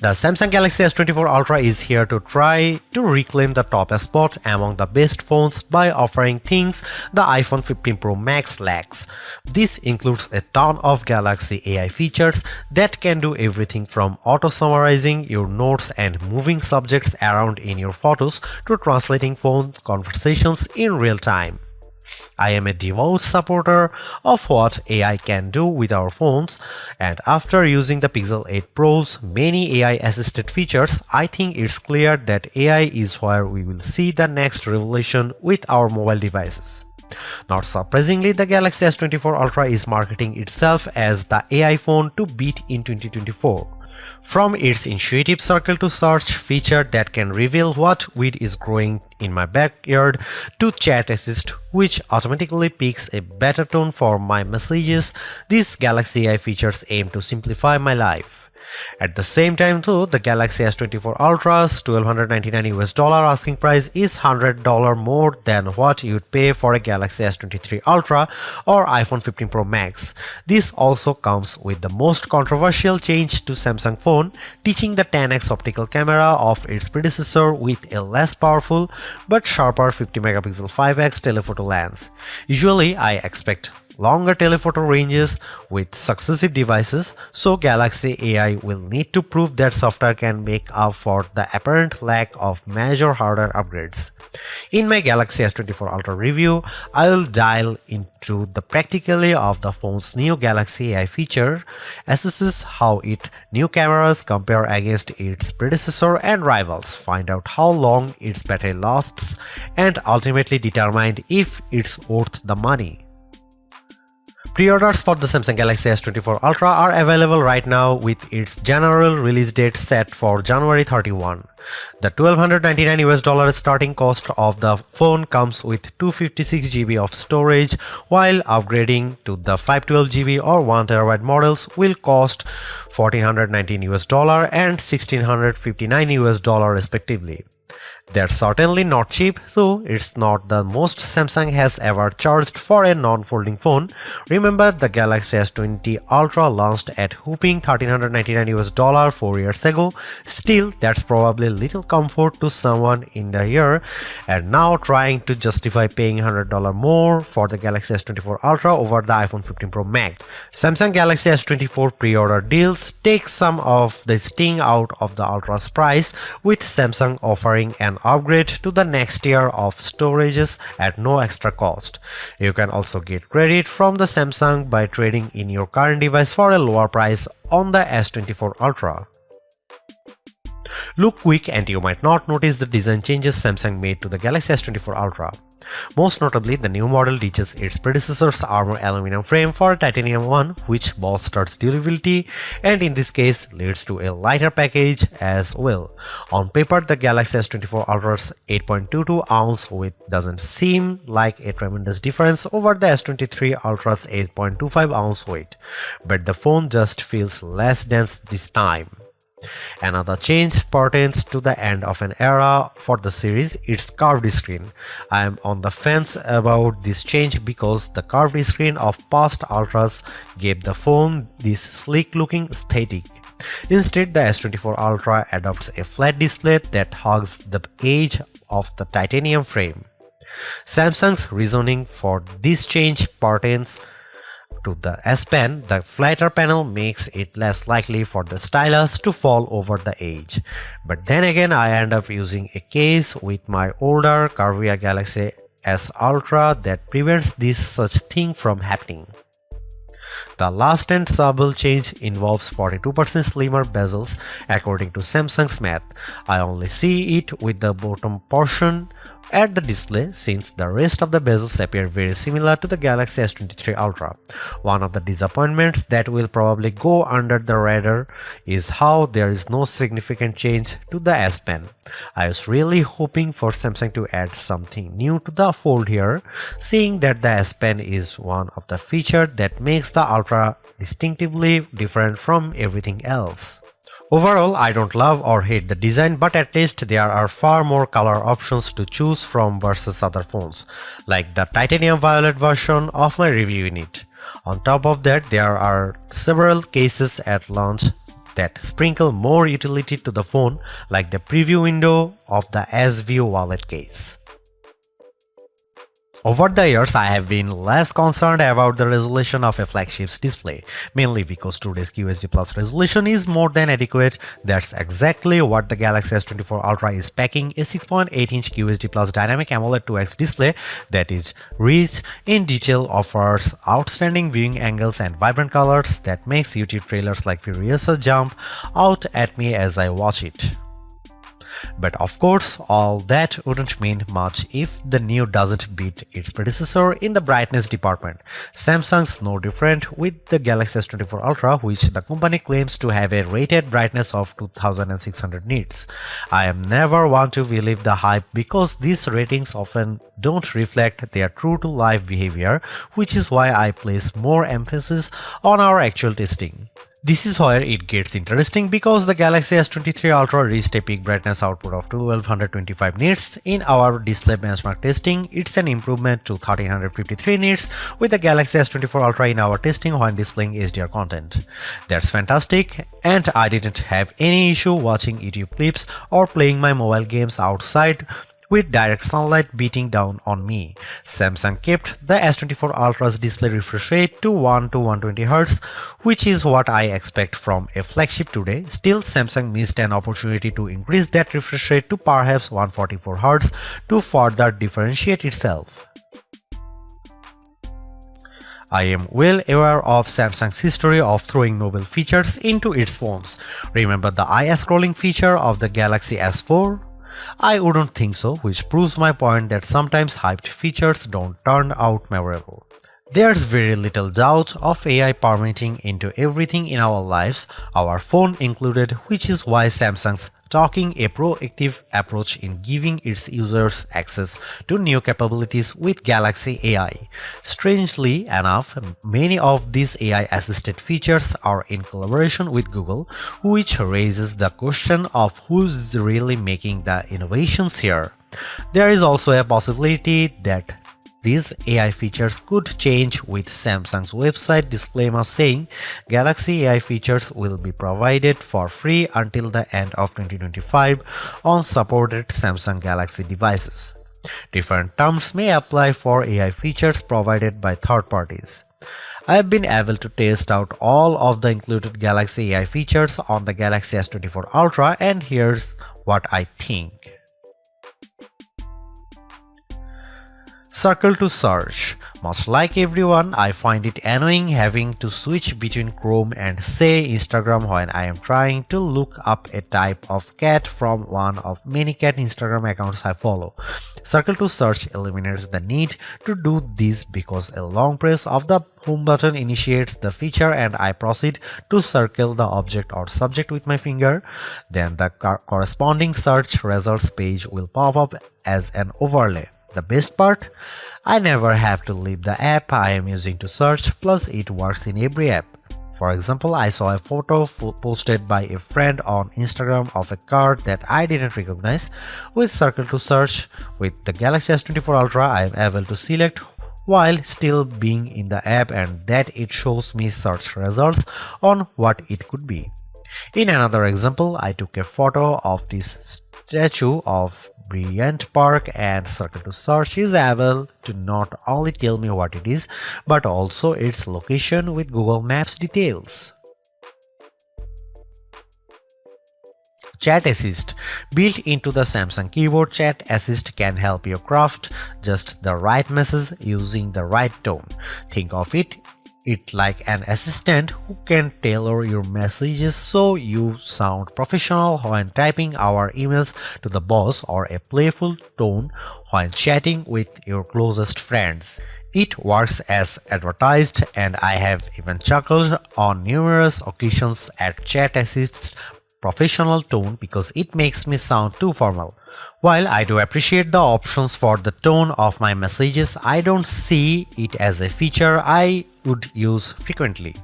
The Samsung Galaxy S24 Ultra is here to try to reclaim the top spot among the best phones by offering things the iPhone 15 Pro Max lacks. This includes a ton of Galaxy AI features that can do everything from auto-summarizing your notes and moving subjects around in your photos to translating phone conversations in real time. I am a devout supporter of what AI can do with our phones, and after using the Pixel 8 Pro's many AI-assisted features, I think it's clear that AI is where we will see the next revolution with our mobile devices. Not surprisingly, the Galaxy S24 Ultra is marketing itself as the AI phone to beat in 2024. From its intuitive circle to search feature that can reveal what weed is growing in my backyard to chat assist which automatically picks a better tone for my messages, these Galaxy AI features aim to simplify my life. At the same time though, the Galaxy S24 Ultra's $1,299 asking price is $100 more than what you'd pay for a Galaxy S23 Ultra or iPhone 15 Pro Max. This also comes with the most controversial change to Samsung phone, teaching the 10x optical camera of its predecessor with a less powerful but sharper 50 megapixel 5x telephoto lens. Usually I expect longer telephoto ranges with successive devices, so Galaxy AI will need to prove that software can make up for the apparent lack of major hardware upgrades. In my Galaxy S24 Ultra review, I will dial into the practicality of the phone's new Galaxy AI feature, assesses how its new cameras compare against its predecessor and rivals, find out how long its battery lasts, and ultimately determine if it's worth the money. Pre-orders for the Samsung Galaxy S24 Ultra are available right now with its general release date set for January 31. The $1,299 starting cost of the phone comes with 256GB of storage, while upgrading to the 512GB or 1TB models will cost $1,419 and $1,659 respectively. They're certainly not cheap, though it's not the most Samsung has ever charged for a non-folding phone. Remember, the Galaxy S20 Ultra launched at whopping $1,399 4 years ago. Still, that's probably little comfort to someone in the year, and now trying to justify paying $100 more for the Galaxy S24 Ultra over the iPhone 15 Pro Max. Samsung Galaxy S24 pre-order deals take some of the sting out of the Ultra's price, with Samsung offering an upgrade to the next tier of storages at no extra cost. You can also get credit from the Samsung by trading in your current device for a lower price on the S24 Ultra. Look quick and you might not notice the design changes Samsung made to the Galaxy S24 Ultra. Most notably, the new model ditches its predecessor's armor aluminum frame for a titanium one, which bolsters durability and in this case leads to a lighter package as well. On paper, the Galaxy S24 Ultra's 8.22-ounce weight doesn't seem like a tremendous difference over the S23 Ultra's 8.25-ounce weight, but the phone just feels less dense this time. Another change pertains to the end of an era for the series, its curved screen. I am on the fence about this change because the curved screen of past Ultras gave the phone this sleek looking aesthetic. Instead, the S24 Ultra adopts a flat display that hugs the edge of the titanium frame. Samsung's reasoning for this change pertains to the S Pen. The flatter panel makes it less likely for the stylus to fall over the edge. But then again, I end up using a case with my older curvier Galaxy S Ultra that prevents this such thing from happening. The last and subtle change involves 42% slimmer bezels according to Samsung's math. I only see it with the bottom portion at the display, since the rest of the bezels appear very similar to the Galaxy S23 Ultra. One of the disappointments that will probably go under the radar is how there is no significant change to the S Pen. I was really hoping for Samsung to add something new to the fold here, seeing that the S Pen is one of the features that makes the Ultra distinctively different from everything else. Overall, I don't love or hate the design, but at least there are far more color options to choose from versus other phones, like the titanium violet version of my review unit. On top of that, there are several cases at launch that sprinkle more utility to the phone, like the preview window of the S View wallet case. Over the years, I have been less concerned about the resolution of a flagship's display, mainly because today's QHD Plus resolution is more than adequate. That's exactly what the Galaxy S24 Ultra is packing, a 6.8-inch QHD Plus dynamic AMOLED 2X display that is rich in detail, offers outstanding viewing angles and vibrant colors that makes YouTube trailers like Furiosa jump out at me as I watch it. But of course, all that wouldn't mean much if the new doesn't beat its predecessor in the brightness department. Samsung's no different with the Galaxy S24 Ultra, which the company claims to have a rated brightness of 2600 nits. I am never one to believe the hype because these ratings often don't reflect their true-to-life behavior, which is why I place more emphasis on our actual testing. This is where it gets interesting because the Galaxy S23 Ultra reached a peak brightness output of 1225 nits. In our display benchmark testing, it's an improvement to 1353 nits with the Galaxy S24 Ultra in our testing when displaying HDR content. That's fantastic, and I didn't have any issue watching YouTube clips or playing my mobile games outside with direct sunlight beating down on me. Samsung kept the S24 Ultra's display refresh rate to 1 to 120 Hz, which is what I expect from a flagship today. Still, Samsung missed an opportunity to increase that refresh rate to perhaps 144 Hz to further differentiate itself. I am well aware of Samsung's history of throwing novel features into its phones. Remember the eye scrolling feature of the Galaxy S4? I wouldn't think so, which proves my point that sometimes hyped features don't turn out memorable. There's very little doubt of AI permeating into everything in our lives, our phone included, which is why Samsung's taking a proactive approach in giving its users access to new capabilities with Galaxy AI. Strangely enough, many of these AI-assisted features are in collaboration with Google, which raises the question of who's really making the innovations here. There is also a possibility that these AI features could change with Samsung's website disclaimer saying Galaxy AI features will be provided for free until the end of 2025 on supported Samsung Galaxy devices. Different terms may apply for AI features provided by third parties. I have been able to test out all of the included Galaxy AI features on the Galaxy S24 Ultra, and here's what I think. Circle to search. Much like everyone, I find it annoying having to switch between Chrome and say Instagram when I am trying to look up a type of cat from one of many cat Instagram accounts I follow. Circle to search eliminates the need to do this because a long press of the home button initiates the feature and I proceed to circle the object or subject with my finger. Then the corresponding search results page will pop up as an overlay. The best part? I never have to leave the app I am using to search, plus it works in every app. For example, I saw a photo posted by a friend on Instagram of a car that I didn't recognize. With Circle to Search, with the Galaxy S24 Ultra, I am able to select while still being in the app and that it shows me search results on what it could be. In another example, I took a photo of this statue of Bryant Park and Circle to Search is able to not only tell me what it is, but also its location with Google Maps details. Chat Assist. Built into the Samsung keyboard, Chat Assist can help you craft just the right message using the right tone. Think of it like an assistant who can tailor your messages so you sound professional when typing our emails to the boss, or a playful tone when chatting with your closest friends. It works as advertised, and I have even chuckled on numerous occasions at Chat Assist's professional tone because it makes me sound too formal. While I do appreciate the options for the tone of my messages, I don't see it as a feature I would use frequently.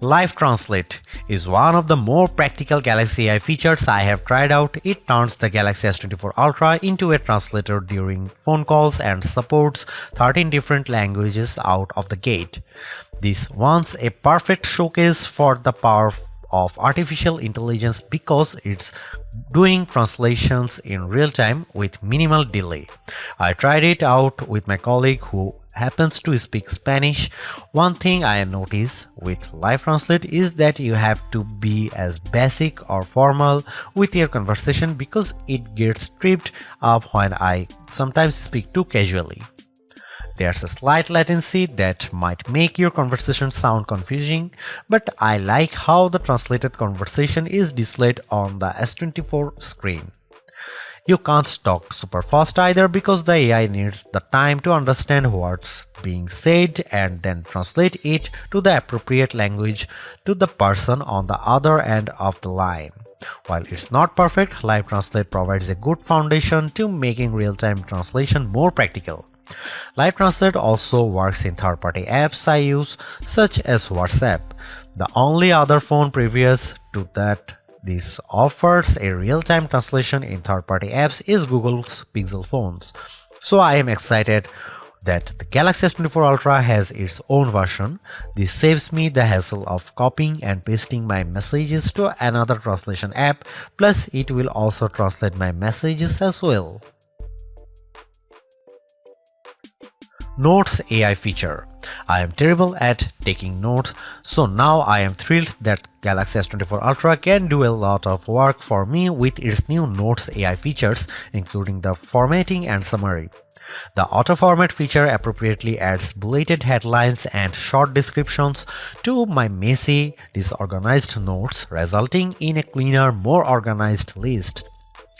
Live Translate is one of the more practical Galaxy AI features I have tried out. It turns the Galaxy S24 Ultra into a translator during phone calls and supports 13 different languages out of the gate. This once a perfect showcase for the power of artificial intelligence because it's doing translations in real time with minimal delay. I tried it out with my colleague who happens to speak Spanish. One thing I notice with Live Translate is that you have to be as basic or formal with your conversation because it gets tripped up when I sometimes speak too casually. There's a slight latency that might make your conversation sound confusing, but I like how the translated conversation is displayed on the S24 screen. You can't talk super fast either because the AI needs the time to understand what's being said and then translate it to the appropriate language to the person on the other end of the line. While it's not perfect, Live Translate provides a good foundation to making real-time translation more practical. Live Translate also works in third-party apps I use, such as WhatsApp. The only other phone previous to that this offers a real-time translation in third-party apps is Google's Pixel phones. So I am excited that the Galaxy S24 Ultra has its own version. This saves me the hassle of copying and pasting my messages to another translation app, plus it will also translate my messages as well. Notes AI feature. I am terrible at taking notes, so now I am thrilled that Galaxy S24 Ultra can do a lot of work for me with its new Notes AI features, including the formatting and summary. The auto-format feature appropriately adds bulleted headlines and short descriptions to my messy, disorganized notes, resulting in a cleaner, more organized list.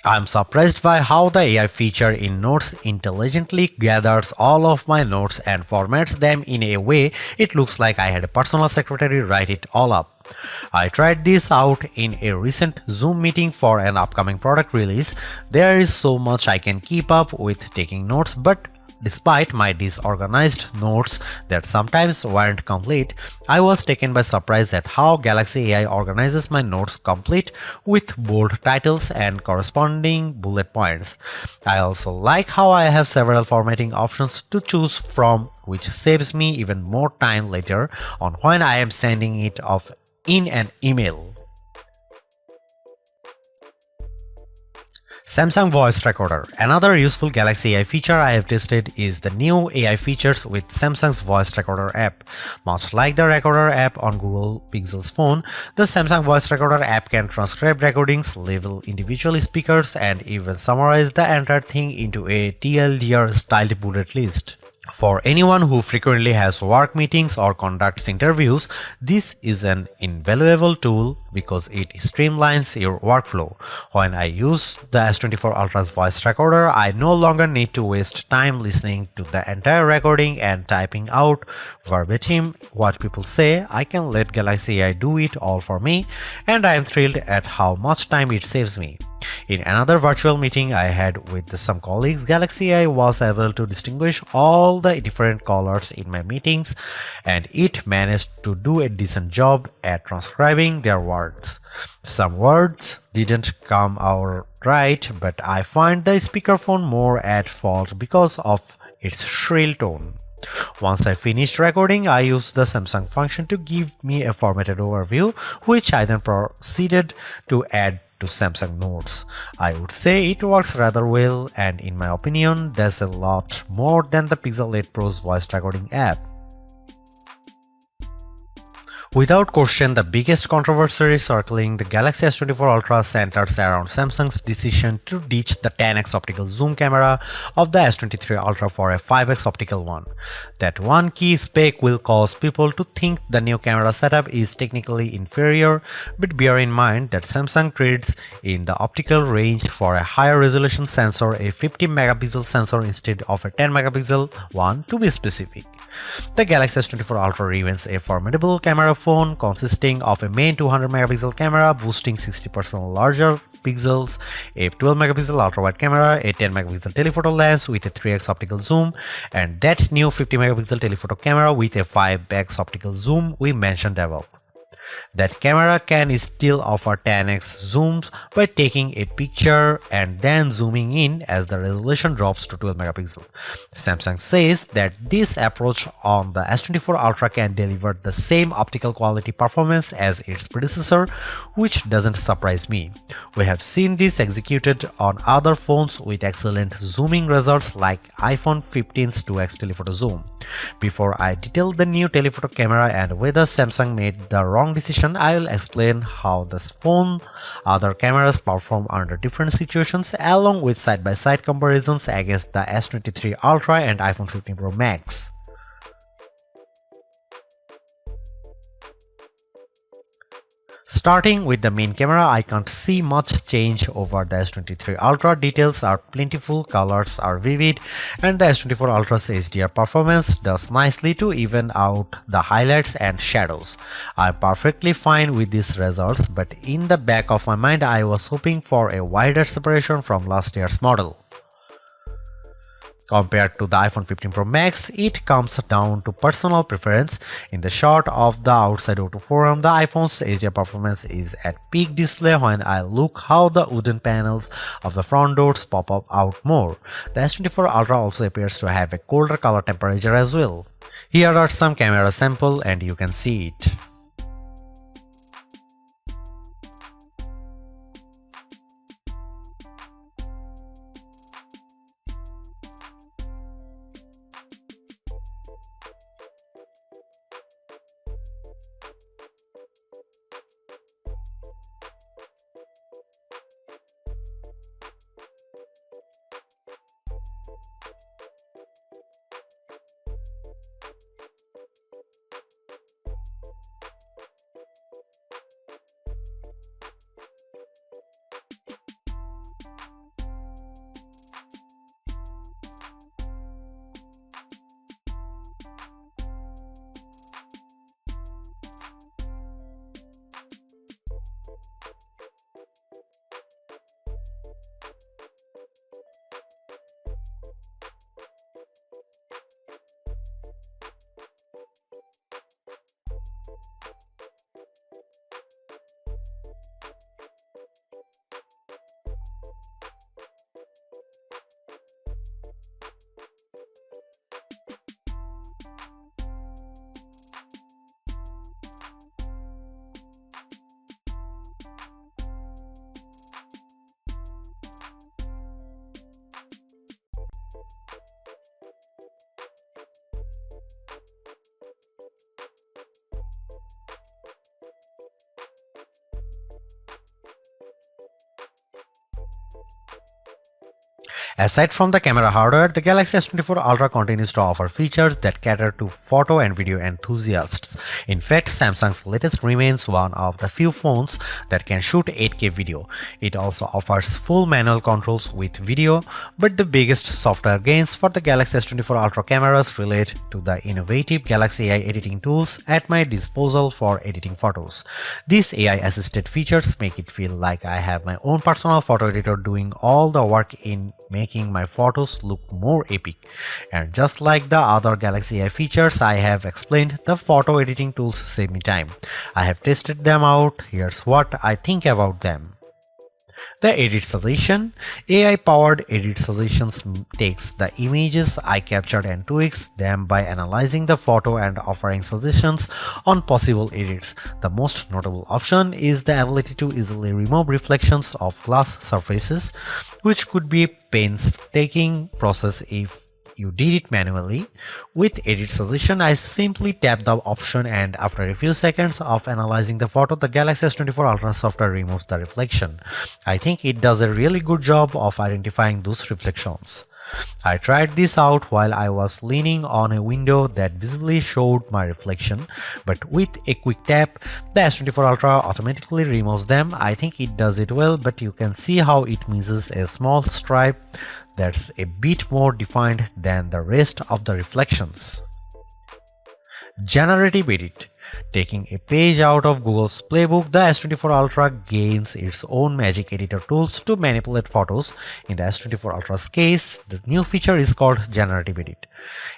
I'm surprised by how the AI feature in Notes intelligently gathers all of my notes and formats them in a way it looks like I had a personal secretary write it all up. I tried this out in a recent Zoom meeting for an upcoming product release. There is so much I can keep up with taking notes, but despite my disorganized notes that sometimes weren't complete, I was taken by surprise at how Galaxy AI organizes my notes complete with bold titles and corresponding bullet points. I also like how I have several formatting options to choose from, which saves me even more time later on when I am sending it off in an email. Samsung Voice Recorder. Another useful Galaxy AI feature I have tested is the new AI features with Samsung's Voice Recorder app. Much like the Recorder app on Google Pixel's phone, the Samsung Voice Recorder app can transcribe recordings, label individual speakers, and even summarize the entire thing into a TLDR-styled bullet list. For anyone who frequently has work meetings or conducts interviews, this is an invaluable tool because it streamlines your workflow. When I use the S24 Ultra's voice recorder, I no longer need to waste time listening to the entire recording and typing out verbatim what people say. I can let Galaxy AI do it all for me, and I am thrilled at how much time it saves me. In another virtual meeting I had with some colleagues, Galaxy AI was able to distinguish all the different colors in my meetings, and it managed to do a decent job at transcribing their words. Some words didn't come out right, but I find the speakerphone more at fault because of its shrill tone. Once I finished recording, I used the Samsung function to give me a formatted overview, which I then proceeded to add to Samsung Notes. I would say it works rather well, and in my opinion, does a lot more than the Pixel 8 Pro's voice recording app. Without question, the biggest controversy circling the Galaxy S24 Ultra centers around Samsung's decision to ditch the 10x optical zoom camera of the S23 Ultra for a 5x optical one. That one key spec will cause people to think the new camera setup is technically inferior, but bear in mind that Samsung trades in the optical range for a higher resolution sensor, a 50 megapixel sensor instead of a 10 megapixel one to be specific. The Galaxy S24 Ultra remains a formidable camera phone consisting of a main 200 megapixel camera boasting 60% larger pixels, a 12 megapixel ultra-wide camera, a 10 megapixel telephoto lens with a 3x optical zoom, and that new 50 megapixel telephoto camera with a 5x optical zoom we mentioned above. That camera can still offer 10x zooms by taking a picture and then zooming in as the resolution drops to 12 megapixels. Samsung says that this approach on the S24 Ultra can deliver the same optical quality performance as its predecessor, which doesn't surprise me. We have seen this executed on other phones with excellent zooming results like iPhone 15's 2x telephoto zoom. Before I detail the new telephoto camera and whether Samsung made the wrong decision, I will explain how this phone other cameras perform under different situations along with side-by-side comparisons against the S23 Ultra and iPhone 15 Pro Max. Starting with the main camera, I can't see much change over the S23 Ultra. Details are plentiful, colors are vivid, and the S24 Ultra's HDR performance does nicely to even out the highlights and shadows. I'm perfectly fine with these results, but in the back of my mind I was hoping for a wider separation from last year's model. Compared to the iPhone 15 Pro Max, it comes down to personal preference. In the shot of the outside auto forum, the iPhone's HDR performance is at peak display. When I look how the wooden panels of the front doors pop up out more. The S24 Ultra also appears to have a colder color temperature as well. Here are some camera samples and you can see it. Aside from the camera hardware, the Galaxy S24 Ultra continues to offer features that cater to photo and video enthusiasts. In fact, Samsung's latest remains one of the few phones that can shoot 8K video. It also offers full manual controls with video, but the biggest software gains for the Galaxy S24 Ultra cameras relate to the innovative Galaxy AI editing tools at my disposal for editing photos. These AI-assisted features make it feel like I have my own personal photo editor doing all the work in making my photos look more epic. And just like the other Galaxy AI features I have explained, the photo editing tools save me time. I have tested them out. Here's what I think about them. The Edit Suggestion. AI-powered Edit Suggestions takes the images I captured and tweaks them by analyzing the photo and offering suggestions on possible edits. The most notable option is the ability to easily remove reflections of glass surfaces, which could be a painstaking process if you did it manually. With Edit Suggestion, I simply tap the option and after a few seconds of analyzing the photo, the Galaxy S24 Ultra software removes the reflection. I think it does a really good job of identifying those reflections. I tried this out while I was leaning on a window that visibly showed my reflection, but with a quick tap, the S24 Ultra automatically removes them. I think it does it well, but you can see how it misses a small stripe that's a bit more defined than the rest of the reflections. Generative Edit. Taking a page out of Google's playbook, the S24 Ultra gains its own magic editor tools to manipulate photos. In the S24 Ultra's case, the new feature is called Generative Edit.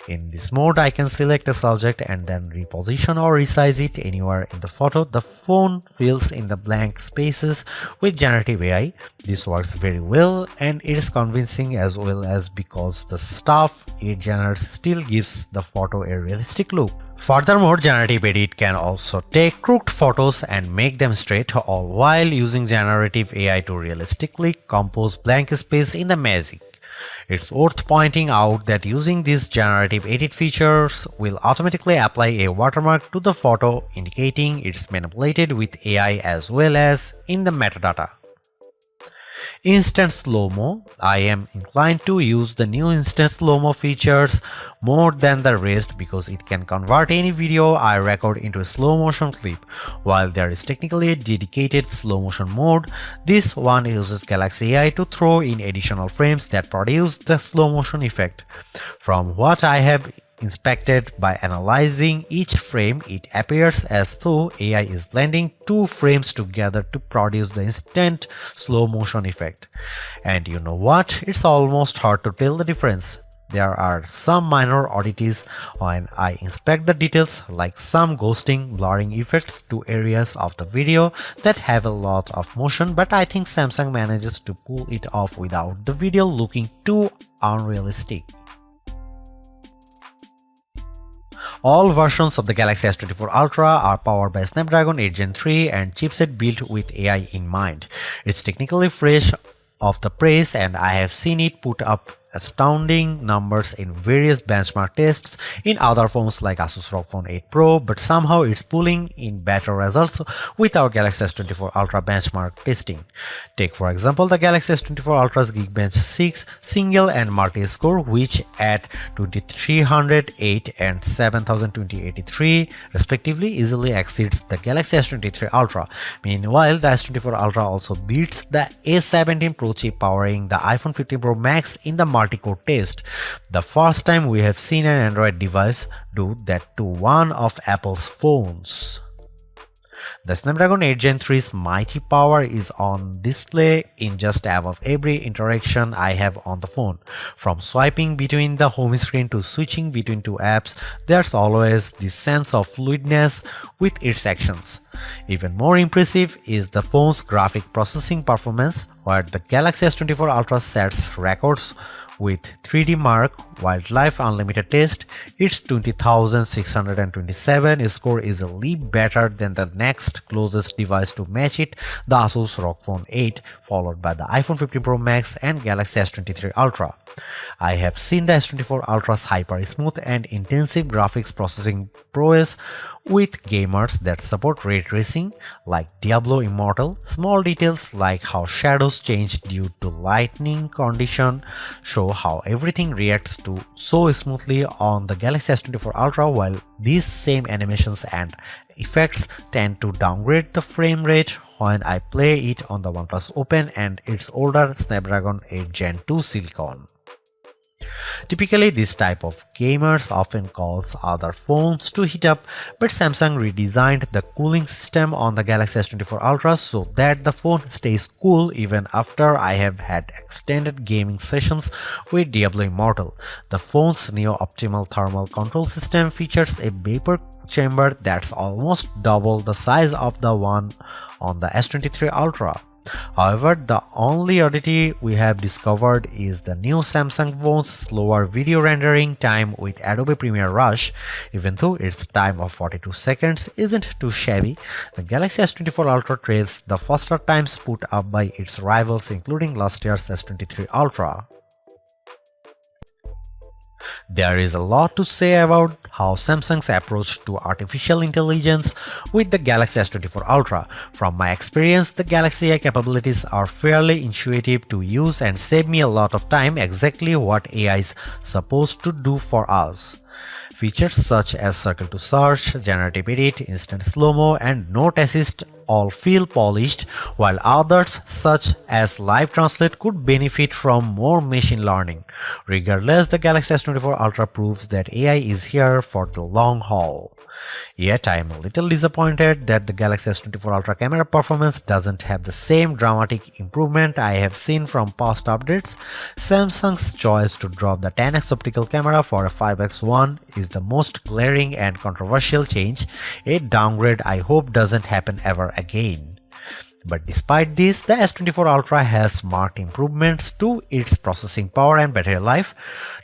In this mode, I can select a subject and then reposition or resize it anywhere in the photo. The phone fills in the blank spaces with generative AI. This works very well and it is convincing as well as because the stuff it generates still gives the photo a realistic look. Furthermore, Generative Edit can also take crooked photos and make them straight, all while using generative AI to realistically compose blank space in the magic. It's worth pointing out that using these generative edit features will automatically apply a watermark to the photo, indicating it's manipulated with AI as well as in the metadata. Instant slow-mo. I am inclined to use the new instant slow-mo features more than the rest because it can convert any video I record into a slow motion clip. While there is technically a dedicated slow motion mode, this one uses Galaxy AI to throw in additional frames that produce the slow motion effect. From what I have inspected by analyzing each frame, it appears as though AI is blending two frames together to produce the instant slow motion effect. And you know what? It's almost hard to tell the difference. There are some minor oddities when I inspect the details, like some ghosting, blurring effects to areas of the video that have a lot of motion, but I think Samsung manages to pull it off without the video looking too unrealistic. All versions of the Galaxy S24 Ultra are powered by Snapdragon 8 Gen 3 and chipset built with AI in mind. It's technically fresh off the press and I have seen it put up astounding numbers in various benchmark tests in other phones like Asus ROG Phone 8 Pro, but somehow it's pulling in better results with our Galaxy S24 Ultra benchmark testing. Take for example the Galaxy S24 Ultra's Geekbench 6 single and multi-score, which at 2308 and 7283 respectively easily exceeds the Galaxy S23 Ultra. Meanwhile, the S24 Ultra also beats the A17 Pro chip powering the iPhone 15 Pro Max in the multi-core test. The first time we have seen an Android device do that to one of Apple's phones. The Snapdragon 8 Gen 3's mighty power is on display in just about every interaction I have on the phone. From swiping between the home screen to switching between two apps, there's always this sense of fluidness with its actions. Even more impressive is the phone's graphic processing performance, where the Galaxy S24 Ultra sets records with 3D Mark Wildlife Unlimited test. Its 20,627 score is a leap better than the next closest device to match it, the Asus ROG Phone 8, followed by the iPhone 15 Pro Max and Galaxy S23 Ultra. I have seen the S24 Ultra's hyper smooth and intensive graphics processing prowess with gamers that support ray tracing like Diablo Immortal. Small details like how shadows change due to lighting condition show how everything reacts to so smoothly on the Galaxy S24 Ultra, while these same animations and effects tend to downgrade the frame rate when I play it on the OnePlus Open and its older Snapdragon 8 Gen 2 Silicon. Typically, this type of gamers often calls other phones to heat up, but Samsung redesigned the cooling system on the Galaxy S24 Ultra so that the phone stays cool even after I have had extended gaming sessions with Diablo Immortal. The phone's neo-optimal thermal control system features a vapor chamber that's almost double the size of the one on the S23 Ultra. However, the only oddity we have discovered is the new Samsung phone's slower video rendering time with Adobe Premiere Rush. Even though its time of 42 seconds isn't too shabby, the Galaxy S24 Ultra trails the faster times put up by its rivals, including last year's S23 Ultra. There is a lot to say about how Samsung's approach to artificial intelligence with the Galaxy S24 Ultra. From my experience, the Galaxy AI capabilities are fairly intuitive to use and save me a lot of time, exactly what AI is supposed to do for us. Features such as circle to search, generative edit, instant slow-mo, and note assist all feel polished, while others, such as Live Translate, could benefit from more machine learning. Regardless, the Galaxy S24 Ultra proves that AI is here for the long haul. Yet I am a little disappointed that the Galaxy S24 Ultra camera performance doesn't have the same dramatic improvement I have seen from past updates. Samsung's choice to drop the 10x optical camera for a 5x one is the most glaring and controversial change, a downgrade I hope doesn't happen ever again. But despite this, the S24 Ultra has marked improvements to its processing power and battery life,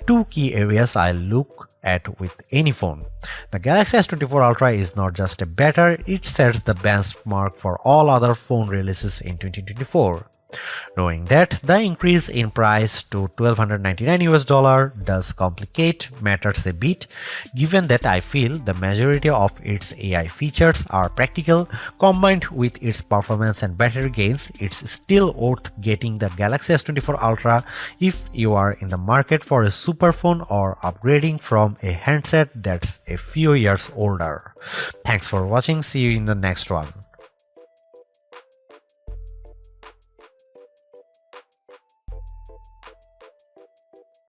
two key areas I look at with any phone. The Galaxy S24 Ultra is not just a better, it sets the benchmark for all other phone releases in 2024. Knowing that the increase in price to $1,299 does complicate matters a bit, given that I feel the majority of its AI features are practical, combined with its performance and battery gains, it's still worth getting the Galaxy S24 Ultra if you are in the market for a super phone or upgrading from a handset that's a few years older. Thanks for watching, see you in the next one.